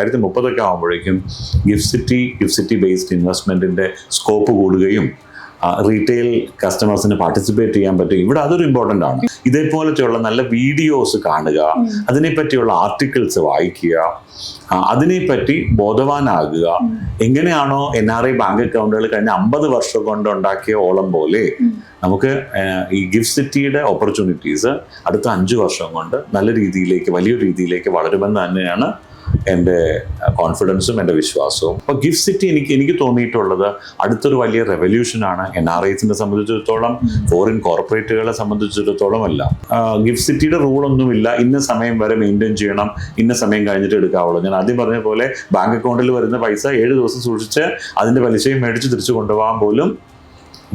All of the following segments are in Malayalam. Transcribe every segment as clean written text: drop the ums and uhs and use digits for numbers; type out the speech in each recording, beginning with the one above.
2030 ആകുമ്പോഴേക്കും ഗിഫ്റ്റ് സിറ്റി ബേസ്ഡ് ഇൻവെസ്റ്റ്മെന്റിന്റെ സ്കോപ്പ് കൂടുകയും റീറ്റെയിൽ കസ്റ്റമേഴ്സിന് പാർട്ടിസിപ്പേറ്റ് ചെയ്യാൻ പറ്റും. ഇവിടെ അതൊരു ഇമ്പോർട്ടൻ്റ് ആണ്. ഇതേപോലത്തെയുള്ള നല്ല വീഡിയോസ് കാണുക, അതിനെപ്പറ്റിയുള്ള ആർട്ടിക്കിൾസ് വായിക്കുക, അതിനെപ്പറ്റി ബോധവാനാകുക. എങ്ങനെയാണോ NRI ബാങ്ക് അക്കൗണ്ടുകൾ കഴിഞ്ഞ 50 വർഷം കൊണ്ട് ഉണ്ടാക്കിയ ഓളം പോലെ നമുക്ക് ഈ ഗിഫ്റ്റ് സിറ്റിയുടെ ഓപ്പർച്യൂണിറ്റീസ് അടുത്ത 5 വർഷം കൊണ്ട് നല്ല രീതിയിലേക്ക്, വലിയൊരു രീതിയിലേക്ക് വളരുമെന്ന് തന്നെയാണ് എൻ്റെ കോൺഫിഡൻസും എൻ്റെ വിശ്വാസവും. അപ്പോൾ ഗിഫ്റ്റ് സിറ്റി എനിക്ക് തോന്നിയിട്ടുള്ളത് അടുത്തൊരു വലിയ റെവല്യൂഷനാണ് NRIസിനെ സംബന്ധിച്ചിടത്തോളം, ഫോറിൻ കോർപ്പറേറ്റുകളെ സംബന്ധിച്ചിടത്തോളം അല്ല. ഗിഫ്റ്റ് സിറ്റിയുടെ റൂളൊന്നുമില്ല, ഇന്ന സമയം വരെ മെയിൻറ്റെയിൻ ചെയ്യണം, ഇന്ന സമയം കഴിഞ്ഞിട്ട് എടുക്കാവുള്ളൂ. ഞാൻ ആദ്യം പറഞ്ഞ പോലെ ബാങ്ക് അക്കൗണ്ടിൽ വരുന്ന പൈസ 7 ദിവസം സൂക്ഷിച്ച് അതിൻ്റെ പലിശയും മേടിച്ച് തിരിച്ചു കൊണ്ടുപോകാൻ പോലും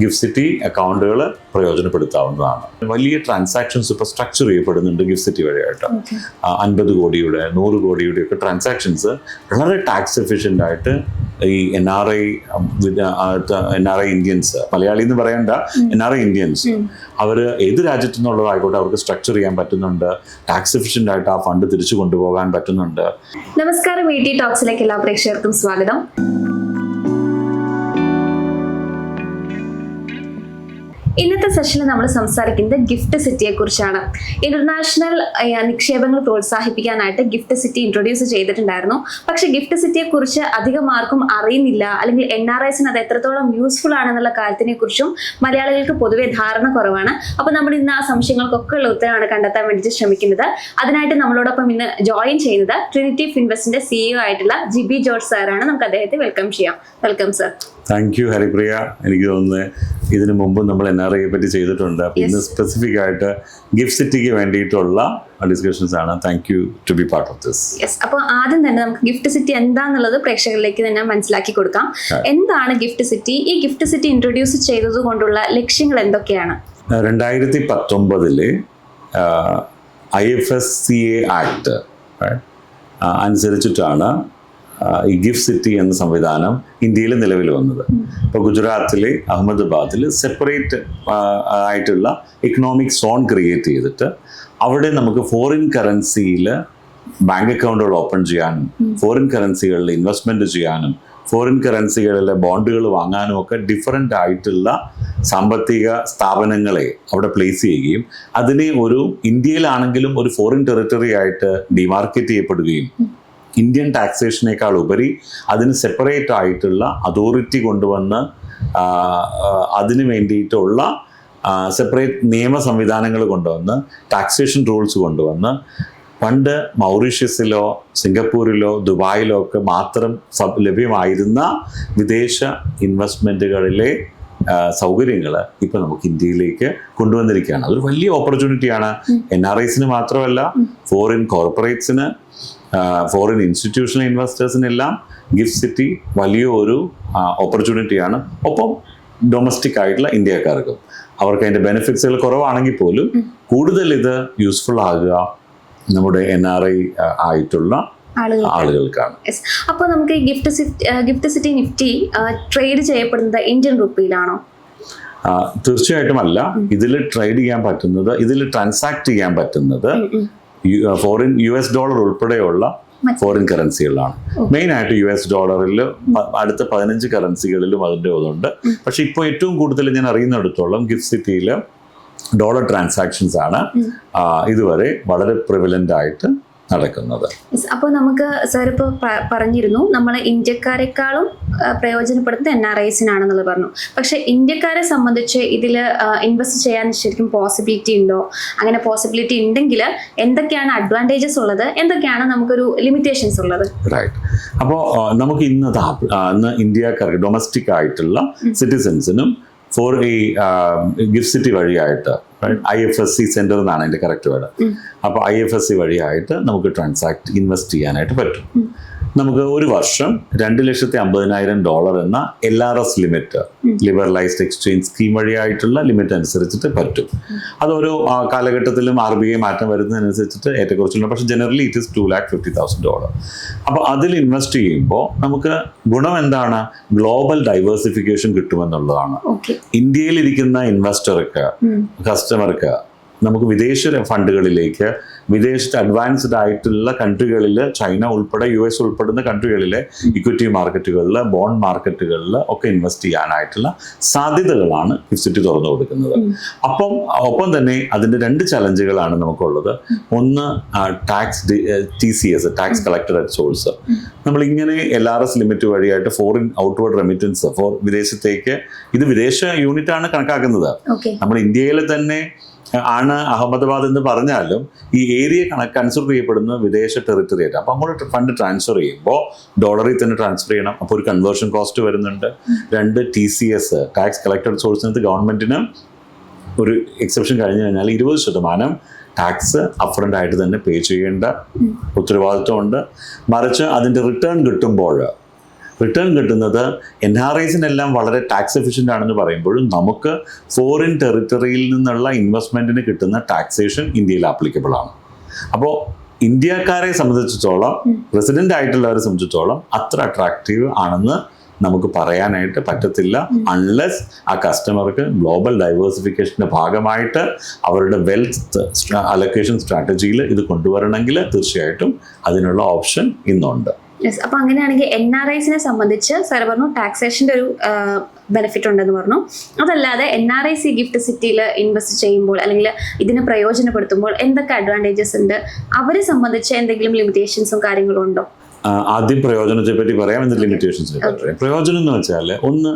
ഗിഫ്റ്റ് സിറ്റി അക്കൗണ്ടുകൾ പ്രയോജനപ്പെടുത്താവുന്നതാണ്. വലിയ ട്രാൻസാക്ഷൻസ് ഇപ്പോൾ സ്ട്രക്ചർ ചെയ്യപ്പെടുന്നുണ്ട് ഗിഫ്റ്റ് സിറ്റി വഴിയായിട്ട്. 50 കോടിയുടെ 100 കോടിയുടെ ഒക്കെ ട്രാൻസാക്ഷൻസ് വളരെ ടാക്സ് എഫിഷ്യൻ്റ് ആയിട്ട് ഈ NRI ഇന്ത്യൻസ്, മലയാളി എന്ന് പറയണ്ട, NRI ഇന്ത്യൻസ്, അവർ ഏത് രാജ്യത്തു നിന്നുള്ളതായിക്കോട്ടെ അവർക്ക് സ്ട്രക്ചർ ചെയ്യാൻ പറ്റുന്നുണ്ട്. ടാക്സ് എഫിഷ്യൻ്റ് ആയിട്ട് ആ ഫണ്ട് തിരിച്ചു കൊണ്ടുപോകാൻ പറ്റുന്നുണ്ട്. നമസ്കാരം, ET ടോക്സിലേക്ക് എല്ലാ പ്രേക്ഷകർക്കും സ്വാഗതം. ഇന്നത്തെ സെഷനിൽ നമ്മൾ സംസാരിക്കുന്നത് ഗിഫ്റ്റ് സിറ്റിയെ കുറിച്ചാണ്. ഇന്റർനാഷണൽ നിക്ഷേപങ്ങൾ പ്രോത്സാഹിപ്പിക്കാനായിട്ട് ഗിഫ്റ്റ് സിറ്റി ഇൻട്രൊഡ്യൂസ് ചെയ്തിട്ടുണ്ടായിരുന്നു. പക്ഷേ ഗിഫ്റ്റ് സിറ്റിയെ കുറിച്ച് അധികം ആർക്കും അറിയുന്നില്ല, അല്ലെങ്കിൽ NRIസിന് അത് എത്രത്തോളം യൂസ്ഫുൾ ആണെന്നുള്ള കാര്യത്തിനെ കുറിച്ചും മലയാളികൾക്ക് പൊതുവെ ധാരണ കുറവാണ്. അപ്പോൾ നമ്മൾ ഇന്ന് ആ സംശയങ്ങൾക്കൊക്കെ ഉള്ള ഉത്തരമാണ് കണ്ടെത്താൻ വേണ്ടിയിട്ട് ശ്രമിക്കുന്നത്. അതിനായിട്ട് നമ്മളോടൊപ്പം ഇന്ന് ജോയിൻ ചെയ്യുന്നത് ട്രിനിറ്റി ഫിൻവെസ്റ്റിന്റെ CEO ആയിട്ടുള്ള ജിബി ജോർജ് സാറാണ്. നമുക്ക് അദ്ദേഹത്തെ വെൽക്കം ചെയ്യാം. Welcome sir. Thank you Haripriya. എനിക്ക് തോന്നുന്നത് ഇതിനു മുമ്പ് നമ്മൾ NRIയെ പറ്റി ചെയ്തിട്ടുണ്ട്. അപ്പോൾ ഇന്ന് സ്പെസിഫിക് ആയിട്ട് ഗിഫ്റ്റ് സിറ്റിക്ക് വേണ്ടിയിട്ടുള്ള ഡിസ്കഷൻസ് ആണ്. Thank you to be part of this. അപ്പോൾ ആദ്യം തന്നെ നമുക്ക് ഗിഫ്റ്റ് സിറ്റി എന്താന്നുള്ളത് പ്രേക്ഷകരിലേക്ക് തന്നെ മനസ്സിലാക്കി കൊടുക്കാം. എന്താണ് ഗിഫ്റ്റ് സിറ്റി? ഈ ഗിഫ്റ്റ് സിറ്റി ഇൻട്രൊഡ്യൂസ് ചെയ്തത് കൊണ്ടുള്ള ലക്ഷ്യങ്ങൾ എന്തൊക്കെയാണ്? 2019 IFSCA ആക്ട് അനുസരിച്ചിട്ടാണ് ഈ ഗിഫ്റ്റ് സിറ്റി എന്ന സംവിധാനം ഇന്ത്യയിൽ നിലവിൽ വന്നത്. ഇപ്പോൾ ഗുജറാത്തിലെ അഹമ്മദാബാദിൽ സെപ്പറേറ്റ് ആയിട്ടുള്ള ഇക്കണോമിക് സോൺ ക്രിയേറ്റ് ചെയ്തിട്ട് അവിടെ നമുക്ക് ഫോറിൻ കറൻസിയിൽ ബാങ്ക് അക്കൗണ്ടുകൾ ഓപ്പൺ ചെയ്യാനും ഫോറിൻ കറൻസികളിൽ ഇൻവെസ്റ്റ്മെൻറ്റ് ചെയ്യാനും ഫോറിൻ കറൻസികളിലെ ബോണ്ടുകൾ വാങ്ങാനും ഒക്കെ ഡിഫറൻ്റ് ആയിട്ടുള്ള സാമ്പത്തിക സ്ഥാപനങ്ങളെ അവിടെ പ്ലേസ് ചെയ്യുകയും അതിനെ ഒരു ഇന്ത്യയിലാണെങ്കിലും ഒരു ഫോറിൻ ടെറിട്ടറി ആയിട്ട് ഡിമാർക്കറ്റ് ചെയ്യപ്പെടുകയും ഇന്ത്യൻ ടാക്സേഷനേക്കാൾ ഉപരി അതിന് സെപ്പറേറ്റ് ആയിട്ടുള്ള അതോറിറ്റി കൊണ്ടുവന്ന് അതിന് വേണ്ടിയിട്ടുള്ള സെപ്പറേറ്റ് നിയമ സംവിധാനങ്ങൾ കൊണ്ടുവന്ന് ടാക്സേഷൻ റൂൾസ് കൊണ്ടുവന്ന് പണ്ട് മൗറീഷ്യസിലോ സിംഗപ്പൂരിലോ ദുബായിലോ ഒക്കെ മാത്രം ലഭ്യമായിരുന്ന വിദേശ ഇൻവെസ്റ്റ്മെൻറ്റുകളിലെ സൗകര്യങ്ങൾ ഇപ്പം നമുക്ക് ഇന്ത്യയിലേക്ക് കൊണ്ടുവന്നിരിക്കുകയാണ്. അതൊരു വലിയ ഓപ്പർച്യൂണിറ്റിയാണ്. NRIസിന് മാത്രമല്ല, ഫോറിൻ കോർപ്പറേറ്റ്സിന്, ഫോറിൻ ഇൻസ്റ്റിറ്റ്യൂഷണൽ ഇൻവെസ്റ്റേഴ്സിനെല്ലാം ഗിഫ്റ്റ് സിറ്റി വലിയ ഒരു ഓപ്പർച്യൂണിറ്റിയാണ്. ഒപ്പം ഡൊമസ്റ്റിക് ആയിട്ടുള്ള ഇന്ത്യക്കാർക്കും അവർക്ക് അതിൻ്റെ ബെനിഫിറ്റ്സുകൾ കുറവാണെങ്കിൽ പോലും കൂടുതൽ ഇത് യൂസ്ഫുൾ ആകുക നമ്മുടെ NRI ആയിട്ടുള്ള ആളുകൾക്കാണ്. അപ്പോൾ നമുക്ക് ഈ ഗിഫ്റ്റ് സിറ്റി നിഫ്റ്റി ട്രേഡ് ചെയ്യപ്പെടുന്നത് ഇന്ത്യൻ റുപ്പിയിലാണോ? തീർച്ചയായിട്ടും അല്ല. ഇതിൽ ട്രേഡ് ചെയ്യാൻ പറ്റുന്നത്, ഇതിൽ ട്രാൻസാക്ട് ചെയ്യാൻ പറ്റുന്നത് ഫോറിൻ US ഡോളർ ഉൾപ്പെടെയുള്ള ഫോറിൻ കറൻസികളാണ്. മെയിൻ ആയിട്ട് US ഡോളറിൽ അടുത്ത 15 കറൻസികളിലും അതിൻ്റെ ഇതുണ്ട്. പക്ഷെ ഇപ്പോൾ ഏറ്റവും കൂടുതൽ ഞാൻ അറിയുന്നിടത്തോളം ഗിഫ്റ്റ് സിറ്റിയിൽ ഡോളർ ട്രാൻസാക്ഷൻസ് ആണ് ഇതുവരെ വളരെ പ്രിവലൻ്റ് ആയിട്ട് നടക്കുന്നത്. അപ്പോൾ നമുക്ക് സാർ ഇപ്പോൾ പറഞ്ഞിരുന്നു നമ്മൾ ഇന്ത്യക്കാരെക്കാളും പ്രയോജനപ്പെടുന്നത് NRIസിനാണെന്നുള്ളത് പറഞ്ഞു. പക്ഷെ ഇന്ത്യക്കാരെ സംബന്ധിച്ച് ഇതിൽ ഇൻവെസ്റ്റ് ചെയ്യാൻ ശരിക്കും പോസിബിലിറ്റി ഉണ്ടോ? അങ്ങനെ പോസിബിലിറ്റി ഉണ്ടെങ്കിൽ എന്തൊക്കെയാണ് അഡ്വാൻറ്റേജസ് ഉള്ളത്, എന്തൊക്കെയാണ് നമുക്കൊരു ലിമിറ്റേഷൻസ് ഉള്ളത്? റൈറ്റ്. അപ്പോൾ നമുക്ക് ഇന്ന് ഇന്ത്യക്കാർക്ക് ഡൊമസ്റ്റിക് ആയിട്ടുള്ള സിറ്റിസൻസിനും ഫോർ ഈ ഗിഫ്റ്റ് സിറ്റി വഴിയായിട്ട് IFSC സെന്റർ എന്നാണ് അതിന്റെ കറക്റ്റ് വേർഡ്. അപ്പോൾ IFSC വഴിയായിട്ട് നമുക്ക് ഇൻവെസ്റ്റ് ചെയ്യാനായിട്ട് പറ്റും. നമുക്ക് ഒരു വർഷം $2,50,000 എന്ന LRS limit, liberalised exchange scheme വഴിയായിട്ടുള്ള ലിമിറ്റ് അനുസരിച്ചിട്ട് പറ്റും. അതൊരു കാലഘട്ടത്തിലും RBI മാറ്റം വരുന്നതിനനുസരിച്ചിട്ട് ഏറ്റക്കുറച്ചിലുണ്ട്. പക്ഷെ ജനറലി ഇറ്റ് ഇസ് $250,000. അപ്പോൾ അതിൽ ഇൻവെസ്റ്റ് ചെയ്യുമ്പോൾ നമുക്ക് ഗുണം എന്താണ്? Global diversification കിട്ടുമെന്നുള്ളതാണ്. ഇന്ത്യയിലിരിക്കുന്ന ഇൻവെസ്റ്റർക്ക്, കസ്റ്റമർക്ക് നമുക്ക് വിദേശ ഫണ്ടുകളിലേക്ക് വിദേശത്ത് അഡ്വാൻസ്ഡ് ആയിട്ടുള്ള കൺട്രികളിൽ, ചൈന ഉൾപ്പെടെ US ഉൾപ്പെടുന്ന കൺട്രികളിലെ ഇക്വിറ്റി മാർക്കറ്റുകളിൽ, ബോണ്ട് മാർക്കറ്റുകളിൽ ഒക്കെ ഇൻവെസ്റ്റ് ചെയ്യാനായിട്ടുള്ള സാധ്യതകളാണ് ഗിഫ്റ്റ് സിറ്റി തുറന്നു കൊടുക്കുന്നത്. ഒപ്പം തന്നെ അതിൻ്റെ 2 ചലഞ്ചുകളാണ് നമുക്കുള്ളത്. ഒന്ന് tax TCS, tax collected at source. നമ്മളിങ്ങനെ LRS ലിമിറ്റ് വഴിയായിട്ട് ഫോറിൻ ഔട്ട്വേർഡ് റെമിറ്റൻസ് വിദേശത്തേക്ക്, ഇത് വിദേശ യൂണിറ്റ് ആണ് കണക്കാക്കുന്നത്. നമ്മൾ ഇന്ത്യയിൽ തന്നെ ആണ് അഹമ്മദാബാദ് എന്ന് പറഞ്ഞാലും ഈ ഏരിയ കൺസിഡർ ചെയ്യപ്പെടുന്ന വിദേശ ടെറിട്ടറി ആയിട്ട്. അപ്പോൾ അങ്ങോട്ട് ഫണ്ട് ട്രാൻസ്ഫർ ചെയ്യുമ്പോൾ ഡോളറിൽ തന്നെ ട്രാൻസ്ഫർ ചെയ്യണം. അപ്പോൾ ഒരു കൺവേർഷൻ കോസ്റ്റ് വരുന്നുണ്ട്. 2 TCS, ടാക്സ് കളക്ടഡ് സോഴ്സിനകത്ത് ഗവൺമെന്റിന് ഒരു എക്സെപ്ഷൻ കഴിഞ്ഞു കഴിഞ്ഞാൽ 20% ടാക്സ് അപ്ഫ്രണ്ട് ആയിട്ട് തന്നെ പേ ചെയ്യേണ്ട ഉത്തരവാദിത്വമുണ്ട്. മറിച്ച് അതിൻ്റെ റിട്ടേൺ കിട്ടുന്നത് NRIസിനെല്ലാം വളരെ ടാക്സ് എഫിഷ്യൻ്റ് ആണെന്ന് പറയുമ്പോഴും നമുക്ക് ഫോറിൻ ടെറിട്ടറിയിൽ നിന്നുള്ള ഇൻവെസ്റ്റ്മെൻറ്റിന് കിട്ടുന്ന ടാക്സേഷൻ ഇന്ത്യയിൽ ആപ്ലിക്കബിൾ ആണ്. അപ്പോൾ ഇന്ത്യക്കാരെ സംബന്ധിച്ചിടത്തോളം, റെസിഡൻ്റ് ആയിട്ടുള്ളവരെ സംബന്ധിച്ചിടത്തോളം അത്ര അട്രാക്റ്റീവ് ആണെന്ന് നമുക്ക് പറയാനായിട്ട് പറ്റത്തില്ല, അൺലെസ് ആ കസ്റ്റമർക്ക് ഗ്ലോബൽ ഡൈവേഴ്സിഫിക്കേഷൻ്റെ ഭാഗമായിട്ട് അവരുടെ വെൽത്ത് അലൊക്കേഷൻ സ്ട്രാറ്റജിയിൽ ഇത് കൊണ്ടുവരണമെങ്കിൽ തീർച്ചയായിട്ടും അതിനുള്ള ഓപ്ഷൻ ഇന്നുണ്ട്. യെസ്. അപ്പോൾ അങ്ങനെയാണെങ്കിൽ NRIസിനെ സംബന്ധിച്ച് സാർ പറഞ്ഞു ടാക്സേഷൻ്റെ ഒരു ബെനിഫിറ്റ് ഉണ്ടെന്ന് പറഞ്ഞു. അതല്ലാതെ NRIs ഈ ഗിഫ്റ്റ് സിറ്റിയിൽ ഇൻവെസ്റ്റ് ചെയ്യുമ്പോൾ അല്ലെങ്കിൽ ഇതിനെ പ്രയോജനപ്പെടുത്തുമ്പോൾ എന്തൊക്കെ അഡ്വാൻറ്റേജസ് ഉണ്ട്? അവരെ സംബന്ധിച്ച് എന്തെങ്കിലും ലിമിറ്റേഷൻസും കാര്യങ്ങളും ഉണ്ടോ? ആദ്യം പ്രയോജനത്തെ പറ്റി പറയാം, എന്നിട്ട് ലിമിറ്റേഷൻസിനെ പറ്റി പറയാം. പ്രയോജനം എന്ന് വെച്ചാൽ, ഒന്ന്,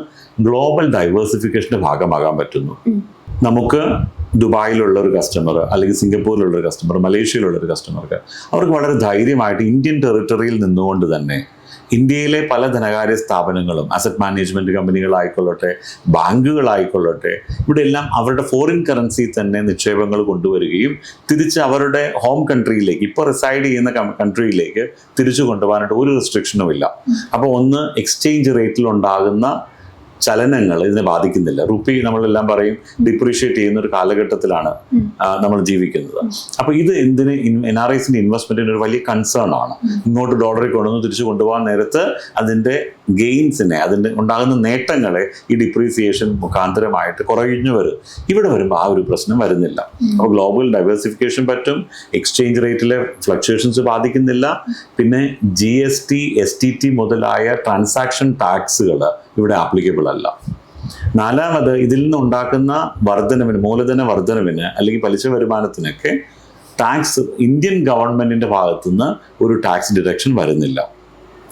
ഗ്ലോബൽ ഡൈവേഴ്സിഫിക്കേഷൻ്റെ ഭാഗമാകാൻ പറ്റുന്നു. നമുക്ക് ദുബായിലുള്ള ഒരു കസ്റ്റമർ, അല്ലെങ്കിൽ സിംഗപ്പൂരിലുള്ള ഒരു കസ്റ്റമർ, മലേഷ്യയിലുള്ള ഒരു കസ്റ്റമർക്ക് അവർക്ക് വളരെ ധൈര്യമായിട്ട് ഇന്ത്യൻ ടെറിട്ടറിയിൽ നിന്നുകൊണ്ട് തന്നെ ഇന്ത്യയിലെ പല ധനകാര്യ സ്ഥാപനങ്ങളും, അസറ്റ് മാനേജ്മെൻറ്റ് കമ്പനികളായിക്കൊള്ളട്ടെ, ബാങ്കുകളായിക്കൊള്ളട്ടെ, ഇവിടെ എല്ലാം അവരുടെ ഫോറിൻ കറൻസി തന്നെ നിക്ഷേപങ്ങൾ കൊണ്ടുവരികയും തിരിച്ച് അവരുടെ ഹോം കൺട്രിയിലേക്ക്, ഇപ്പോൾ റിസൈഡ് ചെയ്യുന്ന കൺട്രിയിലേക്ക് തിരിച്ചു കൊണ്ടുപോകാനായിട്ട് ഒരു റെസ്ട്രിക്ഷനും ഇല്ല. അപ്പോൾ ഒന്ന്, എക്സ്ചേഞ്ച് റേറ്റിൽ ഉണ്ടാകുന്ന ചലനങ്ങൾ ഇതിനെ ബാധിക്കുന്നില്ല. റുപ്പി നമ്മളെല്ലാം പറയും ഡിപ്രീഷിയേറ്റ് ചെയ്യുന്ന ഒരു കാലഘട്ടത്തിലാണ് നമ്മൾ ജീവിക്കുന്നത്. അപ്പോൾ ഇത് എന്തിന് NRIസിൻ്റെ ഇൻവെസ്റ്റ്മെൻറ്റിന് ഒരു വലിയ കൺസേൺ ആണ്. ഇങ്ങോട്ട് ഡോളറിൽ കൊണ്ടുവന്ന് തിരിച്ചു കൊണ്ടുപോകാൻ നേരത്ത് അതിൻ്റെ ഗെയിൻസിനെ, അതിൻ്റെ ഉണ്ടാകുന്ന നേട്ടങ്ങളെ ഈ ഡിപ്രീസിയേഷൻ മുഖാന്തരമായിട്ട് കുറഞ്ഞു വരും. ഇവിടെ വരുമ്പോൾ ആ ഒരു പ്രശ്നം വരുന്നില്ല. അപ്പോൾ ഗ്ലോബൽ ഡൈവേഴ്സിഫിക്കേഷൻ പറ്റും, എക്സ്ചേഞ്ച് റേറ്റിലെ ഫ്ലക്ച്വേഷൻസ് ബാധിക്കുന്നില്ല, പിന്നെ GST, STT മുതലായ ട്രാൻസാക്ഷൻ ടാക്സുകൾ ഇവിടെ ആപ്ലിക്കബിൾ അല്ല. 4, ഇതിൽ നിന്ന് ഉണ്ടാക്കുന്ന വർധനവിന്, മൂലധന വർധനവിന് അല്ലെങ്കിൽ പലിശ വരുമാനത്തിനൊക്കെ ടാക്സ് ഇന്ത്യൻ ഗവൺമെൻറ്റിൻ്റെ ഭാഗത്തുനിന്ന് ഒരു ടാക്സ് ഡിഡക്ഷൻ വരുന്നില്ല.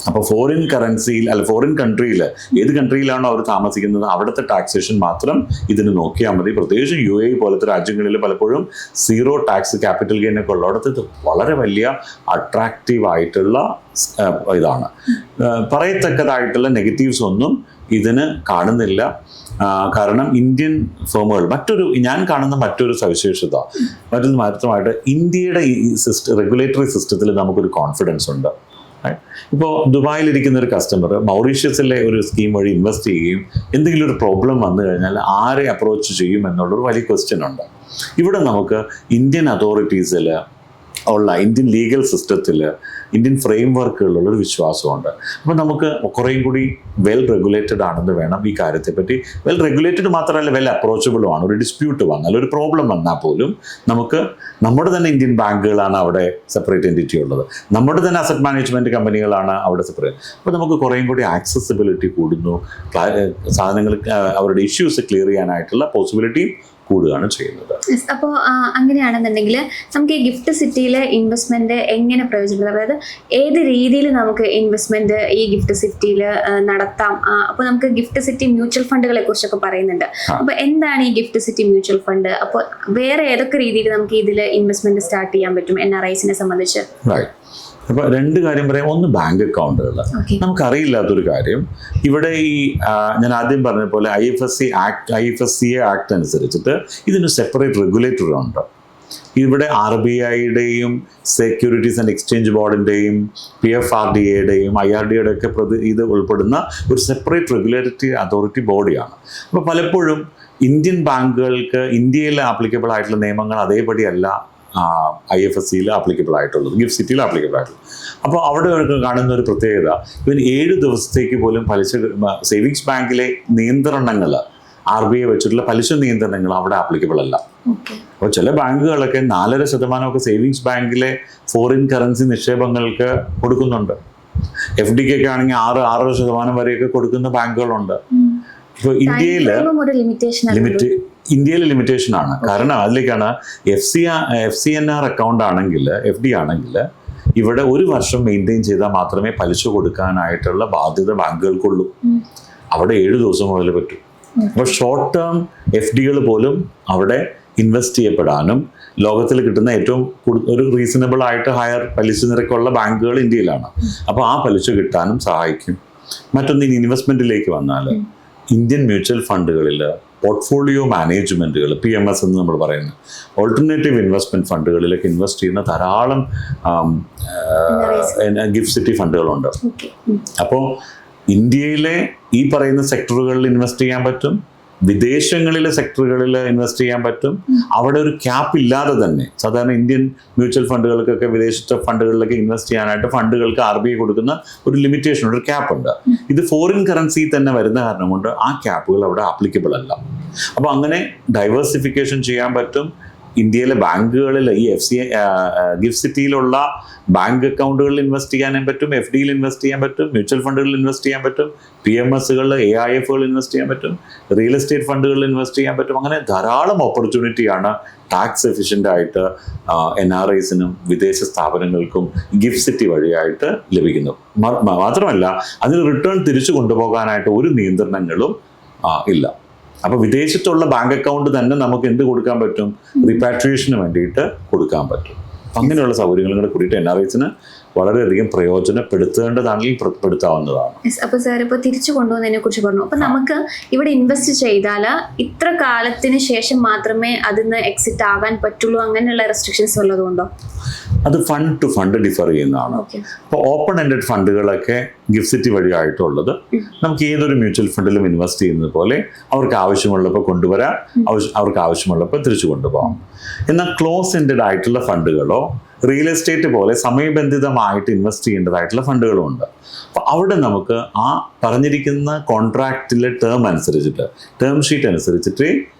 അപ്പോൾ ഫോറിൻ കറൻസിയിൽ, അല്ല ഫോറിൻ കൺട്രിയിൽ, ഏത് കൺട്രിയിലാണോ അവർ താമസിക്കുന്നത് അവിടുത്തെ ടാക്സേഷൻ മാത്രം ഇതിന് നോക്കിയാൽ മതി. പ്രത്യേകിച്ച് UAE പോലത്തെ രാജ്യങ്ങളിൽ പലപ്പോഴും 0 ടാക്സ് ക്യാപിറ്റൽ ഗെയിനൊക്കെ ഉള്ളിടത്ത് ഇത് വളരെ വലിയ അട്രാക്റ്റീവ് ആയിട്ടുള്ള ഇതാണ്. പറയത്തക്കതായിട്ടുള്ള നെഗറ്റീവ്സ് ഒന്നും ഇതിന് കാണുന്നില്ല. കാരണം ഇന്ത്യൻ ഫേമുകൾ, ഞാൻ കാണുന്ന മറ്റൊരു സവിശേഷത, മാത്രമായിട്ട് ഇന്ത്യയുടെ ഈ റെഗുലേറ്ററി സിസ്റ്റത്തിൽ നമുക്കൊരു കോൺഫിഡൻസ് ഉണ്ട്. ഇപ്പോൾ ദുബായിലിരിക്കുന്ന ഒരു കസ്റ്റമർ മൗറീഷ്യസിലെ ഒരു സ്കീം വഴി ഇൻവെസ്റ്റ് ചെയ്യുകയും എന്തെങ്കിലും ഒരു പ്രോബ്ലം വന്നു കഴിഞ്ഞാൽ ആരെ അപ്രോച്ച് ചെയ്യും എന്നുള്ളൊരു വലിയ ക്വസ്റ്റ്യൻ ഉണ്ട്. ഇവിടെ നമുക്ക് ഇന്ത്യൻ അതോറിറ്റീസിൽ ഉള്ള, ഇന്ത്യൻ ലീഗൽ സിസ്റ്റത്തിൽ, ഇന്ത്യൻ ഫ്രെയിം വർക്കുകളിലുള്ളൊരു വിശ്വാസമുണ്ട്. അപ്പോൾ നമുക്ക് കുറേയും കൂടി വെൽ റെഗുലേറ്റഡ് ആണെന്ന് വേണം ഈ കാര്യത്തെപ്പറ്റി. വെൽ റെഗുലേറ്റഡ് മാത്രമല്ല, വെൽ അപ്രോച്ചബിളും ആണ്. ഒരു ഡിസ്പ്യൂട്ട് വന്നാൽ, ഒരു പ്രോബ്ലം വന്നാൽ പോലും നമുക്ക് നമ്മുടെ തന്നെ ഇന്ത്യൻ ബാങ്കുകളാണ് അവിടെ സെപ്പറേറ്റ് എൻറ്റിറ്റി ഉള്ളത്, നമ്മുടെ തന്നെ അസറ്റ് മാനേജ്മെൻറ്റ് കമ്പനികളാണ് അവിടെ സെപ്പറേറ്റ്. അപ്പോൾ നമുക്ക് കുറേയും കൂടി ആക്സസിബിലിറ്റി കൂടുന്നു, സാധനങ്ങൾ, അവരുടെ ഇഷ്യൂസ് ക്ലിയർ ചെയ്യാനായിട്ടുള്ള പോസിബിലിറ്റിയും കൂടുകയാണ് ചെയ്യുന്നത്. അപ്പോൾ അങ്ങനെയാണെന്നുണ്ടെങ്കിൽ നമുക്ക് ഈ ഗിഫ്റ്റ് സിറ്റിയിലെ ഇൻവെസ്റ്റ്മെന്റ് എങ്ങനെ പ്രയോജനപ്പെടും? അതായത് ഏത് രീതിയിൽ നമുക്ക് ഇൻവെസ്റ്റ്മെന്റ് ഈ ഗിഫ്റ്റ് സിറ്റിയിൽ നടത്താം? അപ്പോൾ നമുക്ക് ഗിഫ്റ്റ് സിറ്റി മ്യൂച്വൽ ഫണ്ടുകളെ കുറിച്ചൊക്കെ പറയുന്നുണ്ട്. അപ്പോൾ എന്താണ് ഈ ഗിഫ്റ്റ് സിറ്റി മ്യൂച്വൽ ഫണ്ട്? അപ്പോൾ വേറെ ഏതൊക്കെ രീതിയിൽ നമുക്ക് ഇതിൽ ഇൻവെസ്റ്റ്മെന്റ് സ്റ്റാർട്ട് ചെയ്യാൻ പറ്റും NRIസിനെ സംബന്ധിച്ച്? അപ്പോൾ 2 കാര്യം പറയാം. ഒന്ന്, ബാങ്ക് അക്കൗണ്ടുകൾ. നമുക്കറിയില്ലാത്തൊരു കാര്യം, ഇവിടെ ഈ ഞാൻ ആദ്യം പറഞ്ഞ പോലെ IFSCA ആക്ട് അനുസരിച്ചിട്ട് ഇതിന് സെപ്പറേറ്റ് റെഗുലേറ്റർ ഉണ്ട്. ഇവിടെ RBIയുടെയും സെക്യൂരിറ്റീസ് ആൻഡ് എക്സ്ചേഞ്ച് ബോർഡിൻ്റെയും PFRDAയുടെയും IRDAയുടെ ഒക്കെ ഇത് ഉൾപ്പെടുന്ന ഒരു സെപ്പറേറ്റ് റെഗുലേറ്ററി അതോറിറ്റി ബോഡിയാണ്. അപ്പോൾ പലപ്പോഴും ഇന്ത്യൻ ബാങ്കുകൾക്ക് ഇന്ത്യയിൽ ആപ്ലിക്കബിൾ ആയിട്ടുള്ള നിയമങ്ങൾ അതേപടിയല്ല IFSCയിൽ ആപ്ലിക്കബിൾ ആയിട്ടുള്ളത്, ഗിഫ്റ്റ് സിറ്റിയിൽ ആപ്ലിക്കബിൾ ആയിട്ടുള്ളത്. അപ്പോൾ അവിടെ കാണുന്ന ഒരു പ്രത്യേകത, ഇവൻ 7 ദിവസത്തേക്ക് പോലും സേവിങ്സ് ബാങ്കിലെ നിയന്ത്രണങ്ങൾ RBI വെച്ചിട്ടുള്ള പലിശ നിയന്ത്രണങ്ങൾ അവിടെ ആപ്ലിക്കബിൾ അല്ല. അപ്പോൾ ചില ബാങ്കുകളൊക്കെ 4.5% സേവിങ്സ് ബാങ്കിലെ ഫോറിൻ കറൻസി നിക്ഷേപങ്ങൾക്ക് കൊടുക്കുന്നുണ്ട്. FD ഒക്കെ ആണെങ്കിൽ 6% വരെയൊക്കെ കൊടുക്കുന്ന ബാങ്കുകളുണ്ട്. ഇപ്പോൾ ഇന്ത്യയില് ലിമിറ്റേഷൻ ആണ്. കാരണം അതിലേക്കാണ് FCNR അക്കൗണ്ട് ആണെങ്കിൽ, FD ആണെങ്കിൽ ഇവിടെ 1 വർഷം മെയിൻറ്റെയിൻ ചെയ്താൽ മാത്രമേ പലിശ കൊടുക്കാനായിട്ടുള്ള ബാധ്യത ബാങ്കുകൾക്കുള്ളൂ. അവിടെ 7 ദിവസം മുതൽ പറ്റും. അപ്പോൾ ഷോർട്ട് ടേം FDകൾ പോലും അവിടെ ഇൻവെസ്റ്റ് ചെയ്യപ്പെടാനും ലോകത്തിൽ കിട്ടുന്ന ഏറ്റവും ഒരു റീസണബിൾ ആയിട്ട് ഹയർ പലിശ നിരക്കുള്ള ബാങ്കുകൾ ഇന്ത്യയിലാണ്. അപ്പോൾ ആ പലിശ കിട്ടാനും സഹായിക്കും. മറ്റൊന്ന്, ഇൻവെസ്റ്റ്മെന്റിലേക്ക് വന്നാൽ ഇന്ത്യൻ മ്യൂച്വൽ ഫണ്ടുകളിൽ പോർട്ട്ഫോളിയോ മാനേജ്മെന്റുകൾ, PMS എന്ന് നമ്മൾ പറയുന്നത്, ഓൾട്ടർനേറ്റീവ് ഇൻവെസ്റ്റ്മെന്റ് ഫണ്ടുകളിലേക്ക് ഇൻവെസ്റ്റ് ചെയ്യുന്ന ധാരാളം ഗിഫ്റ്റ് സിറ്റി ഫണ്ടുകളുണ്ട്. അപ്പോൾ ഇന്ത്യയിലെ ഈ പറയുന്ന സെക്ടറുകളിൽ ഇൻവെസ്റ്റ് ചെയ്യാൻ പറ്റും, വിദേശങ്ങളിലെ സെക്ടറുകളിൽ ഇൻവെസ്റ്റ് ചെയ്യാൻ പറ്റും. അവിടെ ഒരു ക്യാപ്പ് ഇല്ലാതെ തന്നെ സാധാരണ ഇന്ത്യൻ മ്യൂച്വൽ ഫണ്ടുകൾക്കൊക്കെ വിദേശത്തെ ഫണ്ടുകളിലൊക്കെ ഇൻവെസ്റ്റ് ചെയ്യാനായിട്ട് ഫണ്ടുകൾക്ക് RBI കൊടുക്കുന്ന ഒരു ലിമിറ്റേഷൻ, ഒരു ക്യാപ്പ് ഉണ്ട്. ഇത് ഫോറിൻ കറൻസി തന്നെ വരുന്ന കാരണം കൊണ്ട് ആ ക്യാപ്പുകൾ അവിടെ ആപ്ലിക്കബിൾ അല്ല. അപ്പോൾ അങ്ങനെ ഡൈവേഴ്സിഫിക്കേഷൻ ചെയ്യാൻ പറ്റും. ഇന്ത്യയിലെ ബാങ്കുകളിൽ ഈ ഗിഫ്റ്റ് സിറ്റിയിലുള്ള ബാങ്ക് അക്കൗണ്ടുകളിൽ ഇൻവെസ്റ്റ് ചെയ്യാനും പറ്റും, FDയിൽ ഇൻവെസ്റ്റ് ചെയ്യാൻ പറ്റും, മ്യൂച്വൽ ഫണ്ടുകളിൽ ഇൻവെസ്റ്റ് ചെയ്യാൻ പറ്റും, PMSകളിൽ AIFകളിൽ ഇൻവെസ്റ്റ് ചെയ്യാൻ പറ്റും, റിയൽ എസ്റ്റേറ്റ് ഫണ്ടുകളിൽ ഇൻവെസ്റ്റ് ചെയ്യാൻ പറ്റും. അങ്ങനെ ധാരാളം ഓപ്പർച്യൂണിറ്റിയാണ് ടാക്സ് എഫിഷ്യൻ്റ് ആയിട്ട് NRIസിനും വിദേശ സ്ഥാപനങ്ങൾക്കും ഗിഫ്റ്റ് സിറ്റി വഴിയായിട്ട് ലഭിക്കുന്നു. മാത്രമല്ല അതിന് റിട്ടേൺ തിരിച്ചു കൊണ്ടുപോകാനായിട്ട് ഒരു നിയന്ത്രണങ്ങളും ഇല്ല. അപ്പോൾ വിദേശത്തുള്ള ബാങ്ക് അക്കൗണ്ട് തന്നെ നമുക്ക് എന്ത് കൊടുക്കാൻ പറ്റും? റിപ്പാട്രിയേഷന് വേണ്ടിയിട്ട് കൊടുക്കാൻ പറ്റും. അങ്ങനെയുള്ള സൗകര്യങ്ങളും കൂടെ കൂടിയിട്ട് NRIസിന് വളരെയധികം പ്രയോജനപ്പെടുത്തേണ്ടതാണെങ്കിൽ പെടുത്താവുന്നതാണ്. അപ്പോൾ സാർ ഇപ്പോൾ തിരിച്ചു കൊണ്ടുപോകുന്നതിനെ കുറിച്ച് പറഞ്ഞു. അപ്പോൾ നമുക്ക് ഇവിടെ ഇൻവെസ്റ്റ് ചെയ്താൽ ഇത്ര കാലത്തിന് ശേഷം മാത്രമേ അതിന്ന് എക്സിറ്റ് ആകാൻ പറ്റുള്ളൂ, അങ്ങനെയുള്ള റെസ്ട്രിക്ഷൻസ് വല്ലതുണ്ടോ? അത് ഫണ്ട് ടു ഫണ്ട് ഡിഫർ ചെയ്യുന്നതാണ്. അപ്പോൾ ഓപ്പൺ എൻഡഡ് ഫണ്ടുകളൊക്കെ ഗിഫ്റ്റ് സിറ്റി വഴിയായിട്ടുള്ളത് നമുക്ക് ഏതൊരു മ്യൂച്വൽ ഫണ്ടിലും ഇൻവെസ്റ്റ് ചെയ്യുന്നത് പോലെ അവർക്ക് ആവശ്യമുള്ളപ്പോൾ കൊണ്ടുവരാം, അവർക്ക് ആവശ്യമുള്ളപ്പോൾ തിരിച്ചു കൊണ്ടുപോകാം. എന്നാൽ ക്ലോസ് എൻഡഡ് ആയിട്ടുള്ള ഫണ്ടുകളോ റിയൽ എസ്റ്റേറ്റ് പോലെ സമയബന്ധിതമായിട്ട് ഇൻവെസ്റ്റ് ചെയ്യേണ്ടതായിട്ടുള്ള ഫണ്ടുകളും ഉണ്ട്. അപ്പോൾ അവിടെ നമുക്ക് ആ പറഞ്ഞിരിക്കുന്ന കോൺട്രാക്റ്റിലെ ടേം ഷീറ്റ് അനുസരിച്ചിട്ട്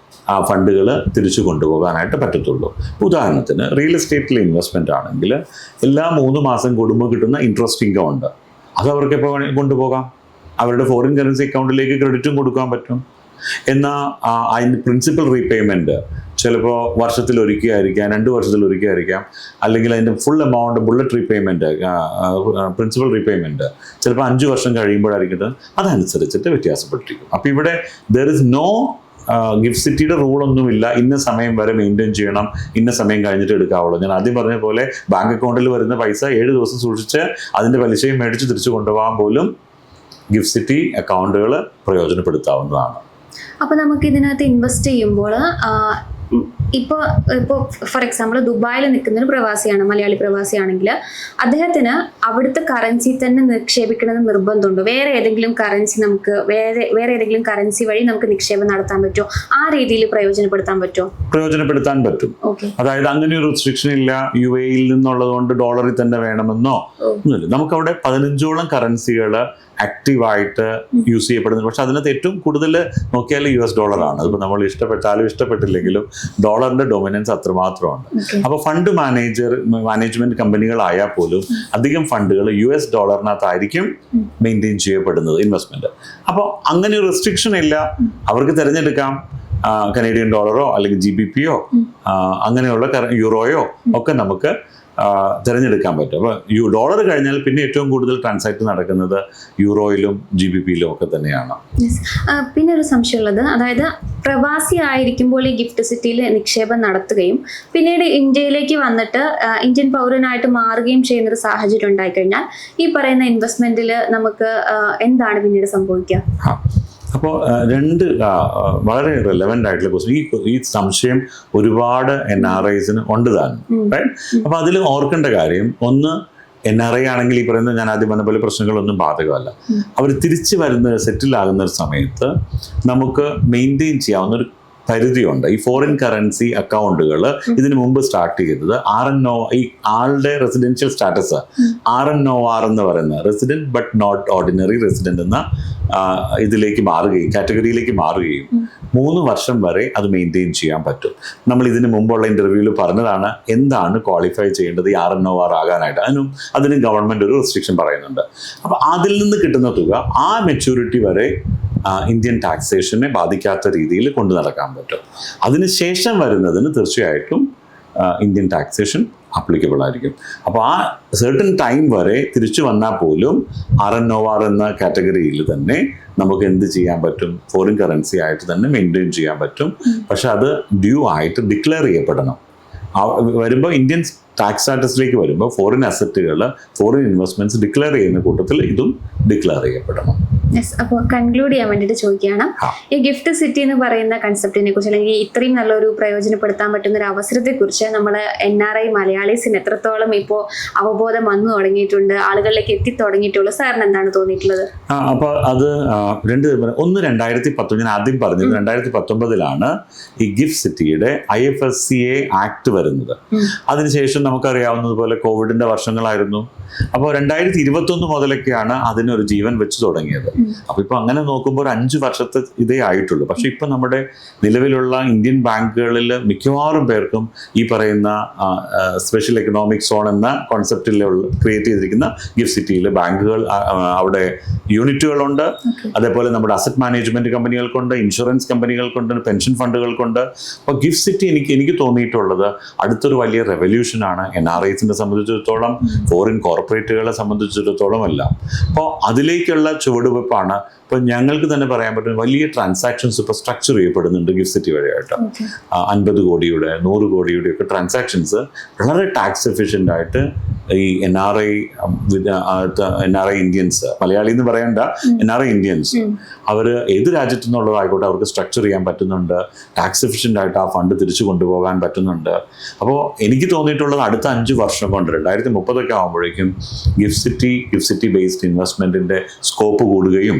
ആ ഫണ്ടുകൾ തിരിച്ചു കൊണ്ടുപോകാനായിട്ട് പറ്റത്തുള്ളൂ. ഉദാഹരണത്തിന് റിയൽ എസ്റ്റേറ്റിൽ ഇൻവെസ്റ്റ്മെൻ്റ് ആണെങ്കിൽ എല്ലാ 3 മാസം കൂടുമ്പോൾ കിട്ടുന്ന ഇൻട്രസ്റ്റ് ഇൻകം ഉണ്ട്. അത് അവർക്ക് എപ്പോൾ കൊണ്ടുപോകാം. അവരുടെ ഫോറിൻ കറൻസി അക്കൗണ്ടിലേക്ക് ക്രെഡിറ്റും കൊടുക്കാൻ പറ്റും. എന്നാൽ അതിന് പ്രിൻസിപ്പൽ റീപേയ്മെൻറ്റ് ചിലപ്പോൾ വർഷത്തിലൊരിക്കലായിരിക്കാം, 2 വർഷത്തിലൊരിക്കലായിരിക്കാം, അല്ലെങ്കിൽ അതിൻ്റെ full amount bullet repayment, principal repayment ചിലപ്പോൾ 5 വർഷം കഴിയുമ്പോഴായിരിക്കും. അതനുസരിച്ചിട്ട് വ്യത്യാസപ്പെട്ടിരിക്കും. അപ്പോൾ ഇവിടെ ദർ ഇസ് നോ ഗിഫ്റ്റ് സിറ്റിയുടെ റൂളൊന്നുമില്ല, ഇന്ന സമയം വരെ മെയിൻറ്റെയിൻ ചെയ്യണം, ഇന്ന സമയം കഴിഞ്ഞിട്ട് എടുക്കാവുള്ളൂ. ഞാൻ ആദ്യം പറഞ്ഞ പോലെ ബാങ്ക് അക്കൗണ്ടിൽ വരുന്ന പൈസ 7 ദിവസം സൂക്ഷിച്ച് അതിൻ്റെ പലിശയും മേടിച്ച് തിരിച്ചു കൊണ്ടുപോകാൻ പോലും ഗിഫ്റ്റ് സിറ്റി അക്കൗണ്ടുകൾ പ്രയോജനപ്പെടുത്താവുന്നതാണ്. അപ്പോൾ നമുക്ക് ഇതിനകത്ത് ഇൻവെസ്റ്റ് ചെയ്യുമ്പോൾ ഇപ്പോൾ ഫോർ എക്സാമ്പിൾ ദുബായിൽ നിൽക്കുന്ന ഒരു പ്രവാസിയാണ്, മലയാളി പ്രവാസിയാണെങ്കിൽ അദ്ദേഹത്തിന് അവിടുത്തെ കറൻസി തന്നെ നിക്ഷേപിക്കണമെന്ന് നിർബന്ധമുണ്ടോ? വേറെ ഏതെങ്കിലും കറൻസി നമുക്ക് വേറെ ഏതെങ്കിലും കറൻസി വഴി നമുക്ക് നിക്ഷേപം നടത്താൻ പറ്റുമോ? ആ രീതിയിൽ പ്രയോജനപ്പെടുത്താൻ പറ്റുമോ? പ്രയോജനപ്പെടുത്താൻ പറ്റും. അതായത് അങ്ങനെ ഒരു റെസ്ട്രിക്ഷൻ ഇല്ല, UAEയിൽ നിന്നുള്ളത് കൊണ്ട് ഡോളറിൽ തന്നെ വേണമെന്നോ ഒന്നുമില്ല. നമുക്കവിടെ 15ഓളം കറൻസികൾ ആക്റ്റീവായിട്ട് യൂസ് ചെയ്യപ്പെടുന്നത്. പക്ഷെ അതിനകത്ത് ഏറ്റവും കൂടുതൽ നോക്കിയാൽ US ഡോളറാണ്. അതിപ്പോൾ നമ്മൾ ഇഷ്ടപ്പെട്ടാലും ഇഷ്ടപ്പെട്ടില്ലെങ്കിലും ഡോളറിന്റെ ഡൊമിനൻസ് അത്രമാത്രമുണ്ട്. അപ്പോൾ ഫണ്ട് മാനേജ്മെന്റ് കമ്പനികളായാൽ പോലും അധികം ഫണ്ടുകൾ US ഡോളറിനകത്തായിരിക്കും മെയിൻറ്റെയിൻ ചെയ്യപ്പെടുന്നത് ഇൻവെസ്റ്റ്മെന്റ്. അപ്പോൾ അങ്ങനെ ഒരു റെസ്ട്രിക്ഷൻ ഇല്ല. അവർക്ക് തിരഞ്ഞെടുക്കാം കനേഡിയൻ ഡോളറോ അല്ലെങ്കിൽ GBPയോ അങ്ങനെയുള്ള യൂറോയോ ഒക്കെ നമുക്ക് തിരഞ്ഞെടുക്കാൻ പറ്റും. അപ്പോൾ ഡോളർ കഴിഞ്ഞാൽ പിന്നെ ഏറ്റവും കൂടുതൽ ട്രാൻസാക്ട് നടക്കുന്നത് യൂറോയിലും GBPയിലും ഒക്കെ തന്നെയാണ്. പിന്നെ ഒരു സംശയമുള്ളത്, അതായത് പ്രവാസി ആയിരിക്കുമ്പോൾ ഈ ഗിഫ്റ്റ് സിറ്റിയിൽ നിക്ഷേപം നടത്തുകയും പിന്നീട് ഇന്ത്യയിലേക്ക് വന്നിട്ട് ഇന്ത്യൻ പൗരനായിട്ട് മാറുകയും ചെയ്യുന്നൊരു സാഹചര്യം ഉണ്ടായിക്കഴിഞ്ഞാൽ ഈ പറയുന്ന ഇൻവെസ്റ്റ്മെന്റിൽ നമുക്ക് എന്താണ് പിന്നീട് സംഭവിക്കുക? അപ്പോൾ രണ്ട് വളരെ റെലവൻ്റ് ആയിട്ടുള്ള ക്വസ്റ്റ്യൻ. ഈ സംശയം ഒരുപാട് NRIസിന് ഉണ്ട് താനും. അപ്പോൾ അതിൽ ഓർക്കേണ്ട കാര്യം, ഒന്ന് NRI ആണെങ്കിൽ ഈ പറയുന്ന ഞാൻ ആദ്യം പറഞ്ഞ പോലെ പ്രശ്നങ്ങളൊന്നും ബാധകമല്ല. അവർ തിരിച്ചു വരുന്ന സെറ്റിൽ ആകുന്ന ഒരു സമയത്ത് നമുക്ക് മെയിൻറ്റെയിൻ ചെയ്യാവുന്ന ഒരു പരിധിയുണ്ട്. ഈ ഫോറിൻ കറൻസി അക്കൗണ്ടുകൾ ഇതിനു മുമ്പ് സ്റ്റാർട്ട് ചെയ്തത് RNO, ഈ ആളുടെ റെസിഡൻഷ്യൽ സ്റ്റാറ്റസ് RNOR എന്ന് പറയുന്ന resident but not ordinary resident എന്ന ഇതിലേക്ക് മാറുകയും കാറ്റഗറിയിലേക്ക് മാറുകയും 3 വർഷം വരെ അത് മെയിൻറ്റെയിൻ ചെയ്യാൻ പറ്റും. നമ്മൾ ഇതിന് മുമ്പുള്ള ഇന്റർവ്യൂവിൽ പറഞ്ഞതാണ് എന്താണ് ക്വാളിഫൈ ചെയ്യേണ്ടത് ഈ RNOR ആകാനായിട്ട്. അതിന് ഗവൺമെന്റ് ഒരു റെസ്ട്രിക്ഷൻ പറയുന്നുണ്ട്. അപ്പൊ അതിൽ നിന്ന് കിട്ടുന്ന തുക ആ മെച്യൂരിറ്റി വരെ ഇന്ത്യൻ ടാക്സേഷനെ ബാധിക്കാത്ത രീതിയിൽ കൊണ്ടു നടക്കാൻ പറ്റും. അതിനുശേഷം വരുന്നതിന് തീർച്ചയായിട്ടും ഇന്ത്യൻ ടാക്സേഷൻ അപ്ലിക്കബിൾ ആയിരിക്കും. അപ്പോൾ ആ സെർട്ടൺ ടൈം വരെ തിരിച്ചു വന്നാൽ പോലും RNOR എന്ന കാറ്റഗറിയിൽ തന്നെ നമുക്ക് എന്ത് ചെയ്യാൻ പറ്റും, ഫോറിൻ കറൻസി ആയിട്ട് തന്നെ മെയിൻറ്റെയിൻ ചെയ്യാൻ പറ്റും. പക്ഷെ അത് ഡ്യൂ ആയിട്ട് ഡിക്ലെയർ ചെയ്യപ്പെടണം. വരുമ്പോൾ ഇന്ത്യൻ ടാക്സ് സ്റ്റാറ്റസിലേക്ക് വരുമ്പോൾ ഫോറിൻ അസറ്റുകൾ, ഫോറിൻ ഇൻവെസ്റ്റ്മെന്റ്സ് ഡിക്ലെയർ ചെയ്യുന്ന കൂട്ടത്തിൽ ഇതും ഡിക്ലെയർ ചെയ്യപ്പെടണം. അപ്പോൾ കൺക്ലൂഡ് ചെയ്യാൻ വേണ്ടിയിട്ട് ചോദിക്കുകയാണ്, ഈ ഗിഫ്റ്റ് സിറ്റി എന്ന് പറയുന്ന കൺസെപ്റ്റിനെ കുറിച്ച്, അല്ലെങ്കിൽ ഇത്രയും നല്ലൊരു പ്രയോജനപ്പെടുത്താൻ പറ്റുന്ന ഒരു അവസരത്തെക്കുറിച്ച് നമ്മൾ NRI മലയാളീസിന് എത്രത്തോളം ഇപ്പോൾ അവബോധം വന്നു തുടങ്ങിയിട്ടുണ്ട്, ആളുകളിലേക്ക് എത്തി തുടങ്ങിയിട്ടുള്ളൂ, സാറിന് എന്താണ് തോന്നിയിട്ടുള്ളത്? അപ്പോൾ അത് ഒന്ന് 2019, ഞാൻ ആദ്യം പറഞ്ഞത് 2019 ഈ ഗിഫ്റ്റ് സിറ്റിയുടെ IFSCA ആക്ട് വരുന്നത്. അതിനുശേഷം നമുക്കറിയാവുന്നതുപോലെ കോവിഡിന്റെ വർഷങ്ങളായിരുന്നു. അപ്പോൾ 2021 മുതലൊക്കെയാണ് അതിനൊരു ജീവൻ വെച്ച് തുടങ്ങിയത്. അപ്പൊ ഇപ്പൊ അങ്ങനെ നോക്കുമ്പോൾ ഒരു 5 വർഷത്തെ ഇതേ ആയിട്ടുള്ളൂ. പക്ഷെ ഇപ്പൊ നമ്മുടെ നിലവിലുള്ള ഇന്ത്യൻ ബാങ്കുകളിൽ മിക്കവാറും പേർക്കും ഈ പറയുന്ന സ്പെഷ്യൽ എക്കണോമിക് സോൺ എന്ന കോൺസെപ്റ്റിൽ ക്രിയേറ്റ് ചെയ്തിരിക്കുന്ന ഗിഫ്റ്റ് സിറ്റിയിൽ ബാങ്കുകൾ, അവിടെ യൂണിറ്റുകളുണ്ട്. അതേപോലെ നമ്മുടെ അസറ്റ് മാനേജ്മെന്റ് കമ്പനികൾക്കുണ്ട്, ഇൻഷുറൻസ് കമ്പനികൾക്കുണ്ട്, പെൻഷൻ ഫണ്ടുകൾക്കുണ്ട്. അപ്പോൾ ഗിഫ്റ്റ് സിറ്റി എനിക്ക് തോന്നിയിട്ടുള്ളത് അടുത്തൊരു വലിയ റെവല്യൂഷനാണ് NRIസിനെ സംബന്ധിച്ചിടത്തോളം, ഫോറിൻ കോർപ്പറേറ്റുകളെ സംബന്ധിച്ചിടത്തോളം എല്ലാം. അപ്പോൾ അതിലേക്കുള്ള ചുവടുവെപ്പാണ്. ഇപ്പം ഞങ്ങൾക്ക് തന്നെ പറയാൻ പറ്റും വലിയ ട്രാൻസാക്ഷൻസ് ഇപ്പോൾ സ്ട്രക്ചർ ചെയ്യപ്പെടുന്നുണ്ട് ഗിഫ്റ്റ് സിറ്റി വഴിയായിട്ട്. 50 കോടിയുടെ 100 കോടിയുടെ ഒക്കെ ട്രാൻസാക്ഷൻസ് വളരെ ടാക്സ് എഫിഷ്യൻ്റ് ആയിട്ട് ഈ NRI ഇന്ത്യൻസ്, മലയാളി എന്ന് പറയണ്ട, NRI ഇന്ത്യൻസ്, അവർ ഏത് രാജ്യത്തു നിന്നുള്ളതായിക്കോട്ടെ അവർക്ക് സ്ട്രക്ചർ ചെയ്യാൻ പറ്റുന്നുണ്ട്. ടാക്സ് എഫിഷ്യൻ്റ് ആയിട്ട് ആ ഫണ്ട് തിരിച്ചു കൊണ്ടുപോകാൻ പറ്റുന്നുണ്ട്. അപ്പോൾ എനിക്ക് തോന്നിയിട്ടുള്ളത് അടുത്ത 5 വർഷം കൊണ്ട് 2030 ആകുമ്പോഴേക്കും ഗിഫ്റ്റ് സിറ്റി ബേസ്ഡ് ഇൻവെസ്റ്റ്മെന്റിന്റെ സ്കോപ്പ് കൂടുകയും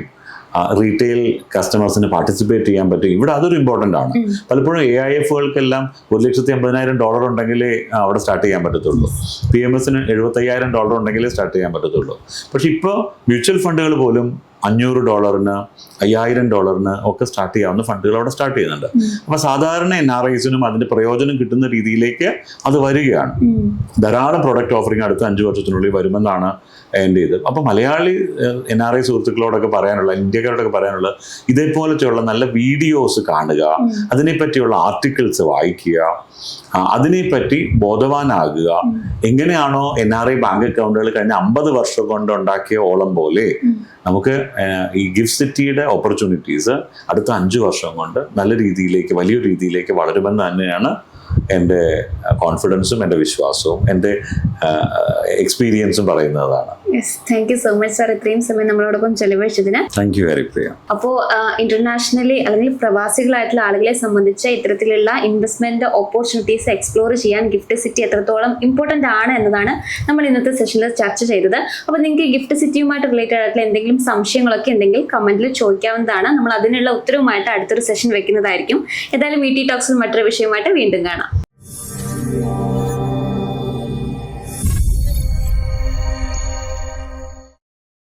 റീറ്റെയിൽ കസ്റ്റമേഴ്സിന് പാർട്ടിസിപ്പേറ്റ് ചെയ്യാൻ പറ്റും. ഇവിടെ അതൊരു ഇമ്പോർട്ടൻ്റ് ആണ്. പലപ്പോഴും AIFകൾക്കെല്ലാം $1,50,000 ഉണ്ടെങ്കിലേ അവിടെ സ്റ്റാർട്ട് ചെയ്യാൻ പറ്റത്തുള്ളൂ. PMSന് $75,000 ഉണ്ടെങ്കിലേ സ്റ്റാർട്ട് ചെയ്യാൻ പറ്റത്തുള്ളൂ. പക്ഷെ ഇപ്പോൾ മ്യൂച്വൽ ഫണ്ടുകൾ പോലും $500, $5,000 ഒക്കെ സ്റ്റാർട്ട് ചെയ്യാവുന്ന ഫണ്ടുകൾ അവിടെ സ്റ്റാർട്ട് ചെയ്യുന്നുണ്ട്. അപ്പൊ സാധാരണ NRIസിനും അതിന്റെ പ്രയോജനം കിട്ടുന്ന രീതിയിലേക്ക് അത് വരികയാണ്. ധാരാളം പ്രൊഡക്റ്റ് ഓഫറിംഗ് അടുത്ത 5 വർഷത്തിനുള്ളിൽ വരുമെന്നാണ് എൻ്റെ ഇത്. അപ്പൊ മലയാളി NRI സുഹൃത്തുക്കളോടൊക്കെ പറയാനുള്ള, ഇന്ത്യക്കാരോടൊക്കെ പറയാനുള്ള, ഇതേപോലത്തെയുള്ള നല്ല വീഡിയോസ് കാണുക, അതിനെപ്പറ്റിയുള്ള ആർട്ടിക്കിൾസ് വായിക്കുക, അതിനെപ്പറ്റി ബോധവാനാകുക. എങ്ങനെയാണോ NRI ബാങ്ക് അക്കൗണ്ടുകൾ കഴിഞ്ഞ 50 വർഷം കൊണ്ട് ഉണ്ടാക്കിയ ഓളം പോലെ നമുക്ക് ഈ ഗിഫ്റ്റ് സിറ്റിയുടെ ഓപ്പർച്യൂണിറ്റീസ് അടുത്ത 5 വർഷം കൊണ്ട് നല്ല രീതിയിലേക്ക്, വലിയൊരു രീതിയിലേക്ക് വളരുമെന്ന് തന്നെയാണ് എൻ്റെ കോൺഫിഡൻസും എൻ്റെ വിശ്വാസവും എൻ്റെ എക്സ്പീരിയൻസും പറയുന്നതാണ്. Thank you so much sir, ഇത്രയും സമയം നമ്മളോടൊപ്പം ചെലവഴിച്ചതിന്. താങ്ക് യു വെരി പ്രിയ. അപ്പോൾ ഇന്റർനാഷണലി അല്ലെങ്കിൽ പ്രവാസികളായിട്ടുള്ള ആളുകളെ സംബന്ധിച്ച് ഇത്തരത്തിലുള്ള ഇൻവെസ്റ്റ്മെന്റ് ഓപ്പർച്യൂണിറ്റീസ് എക്സ്പ്ലോർ ചെയ്യാൻ ഗിഫ്റ്റ് സിറ്റി എത്രത്തോളം ഇമ്പോർട്ടൻ്റ് ആണ് എന്നതാണ് നമ്മൾ ഇന്നത്തെ സെഷനിൽ ചർച്ച ചെയ്തത്. അപ്പോൾ നിങ്ങൾക്ക് ഗിഫ്റ്റ് സിറ്റിയുമായിട്ട് റിലേറ്റഡ് ആയിട്ടുള്ള എന്തെങ്കിലും സംശയങ്ങളൊക്കെ ഉണ്ടെങ്കിൽ കമന്റിൽ ചോദിക്കാവുന്നതാണ്. നമ്മൾ അതിനുള്ള ഉത്തരവുമായിട്ട് അടുത്തൊരു സെഷൻ വെക്കുന്നതായിരിക്കും. ഏതായാലും VT ടോക്സിൽ മറ്റൊരു വിഷയമായിട്ട് വീണ്ടും കാണാം.